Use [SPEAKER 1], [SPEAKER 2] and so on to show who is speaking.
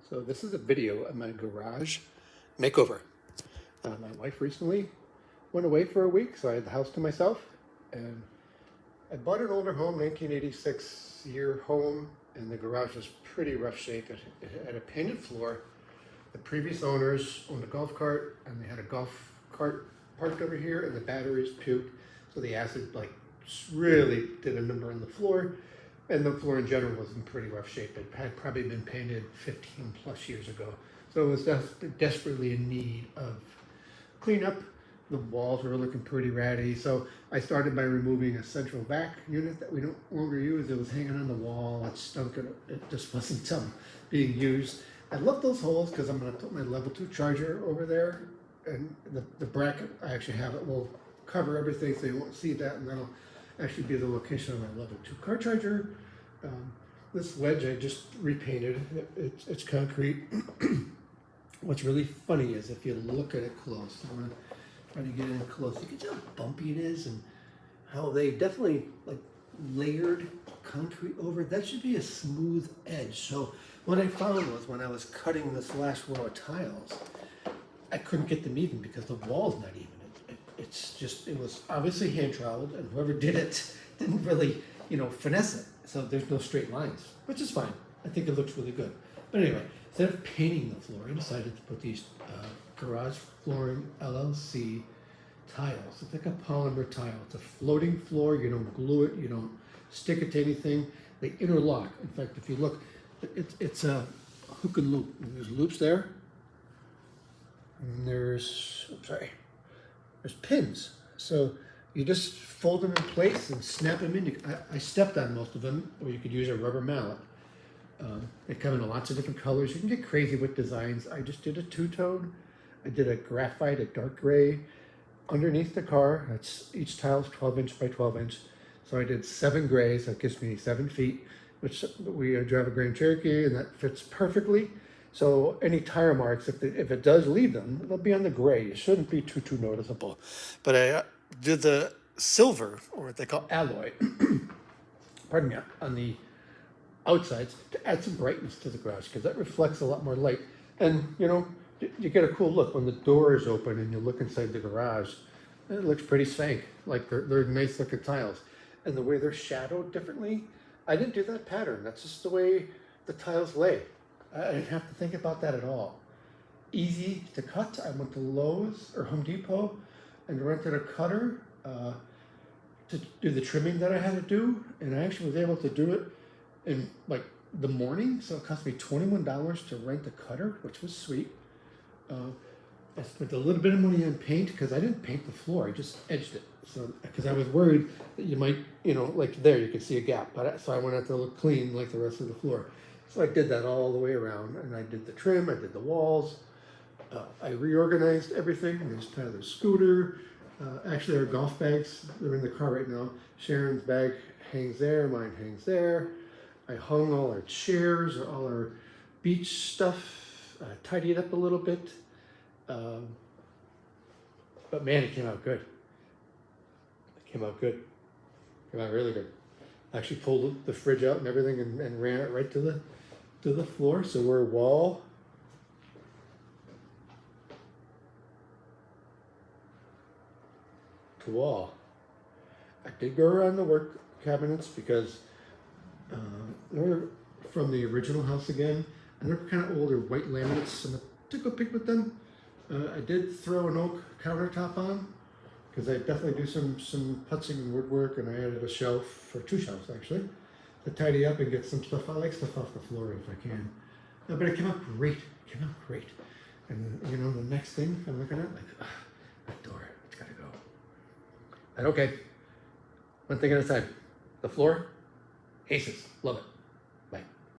[SPEAKER 1] So this is a video of my garage makeover. My wife recently went away for a week, so I had the house to myself. And I bought an older home, 1986 year home, and the garage was pretty rough shape. It had a painted floor. The previous owners owned a golf cart, and they had a golf cart parked over here, and the batteries puked. So the acid really did a number on the floor. And the floor in general was in pretty rough shape. It had probably been painted 15 plus years ago. So it was desperately in need of cleanup. The walls were looking pretty ratty. So I started by removing a central vac unit that we don't longer use. It was hanging on the wall. It stunk. It just wasn't being used. I love those holes because I'm going to put my level 2 charger over there. And the bracket, I actually have it, will cover everything so you won't see that. And that'll actually be the location of my level 2 car charger. This ledge I just repainted. It's concrete. What's really funny is if you look at it close, I'm gonna try to get in close. You can see how bumpy it is and how they definitely like layered concrete over. That should be a smooth edge. So what I found was when I was cutting this last row of tiles, I couldn't get them even because the wall's not even. It was obviously hand troweled, and whoever did it didn't really, finesse it. So there's no straight lines, which is fine. I think it looks really good. But anyway, instead of painting the floor, I decided to put these Garage Flooring LLC tiles. It's like a polymer tile. It's a floating floor. You don't glue it. You don't stick it to anything. They interlock. In fact, if you look, it's a hook and loop. And there's loops there. And there's pins. So you just fold them in place and snap them in. I stepped on most of them, or you could use a rubber mallet. They come in lots of different colors. You can get crazy with designs. I just did a two-tone. I did a graphite, a dark gray. Underneath the car, each tile is 12 inch by 12 inch. So I did 7 grays. That gives me 7 feet, which we drive a Grand Cherokee, and that fits perfectly. So any tire marks, if it does leave them, they'll be on the gray. It shouldn't be too noticeable. But I did the silver, or what they call alloy, pardon me, on the outsides to add some brightness to the garage because that reflects a lot more light. And you get a cool look when the door is open and you look inside the garage. It looks pretty swank, like they're nice looking tiles. And the way they're shadowed differently, I didn't do that pattern. That's just the way the tiles lay. I didn't have to think about that at all. Easy to cut. I went to Lowe's or Home Depot and rented a cutter to do the trimming that I had to do. And I actually was able to do it in like the morning. So it cost me $21 to rent a cutter, which was sweet. I spent a little bit of money on paint because I didn't paint the floor. I just edged it. So because I was worried that you might, like there, you could see a gap. So I wanted it to look clean like the rest of the floor. So I did that all the way around, and I did the trim, I did the walls, I reorganized everything. There's Tyler's scooter, actually our golf bags, they're in the car right now. Sharon's bag hangs there, mine hangs there. I hung all our chairs, all our beach stuff, tidied up a little bit. But man, it came out good. It came out good. It came out really good. I actually pulled the fridge out and everything and ran it right to the floor. So we're wall to wall. I did go around the work cabinets because they're from the original house again, and they're kind of older white laminates, and I took a pic with them. I did throw an oak countertop on because I definitely do some putzing and woodwork, and I added a shelf, for 2 shelves actually, to tidy up and get some stuff. I like stuff off the floor if I can. No, but it came out great. It came out great. And then, the next thing I'm looking at, like, that door, it's gotta go. And okay, one thing at a time. The floor, aces, love it.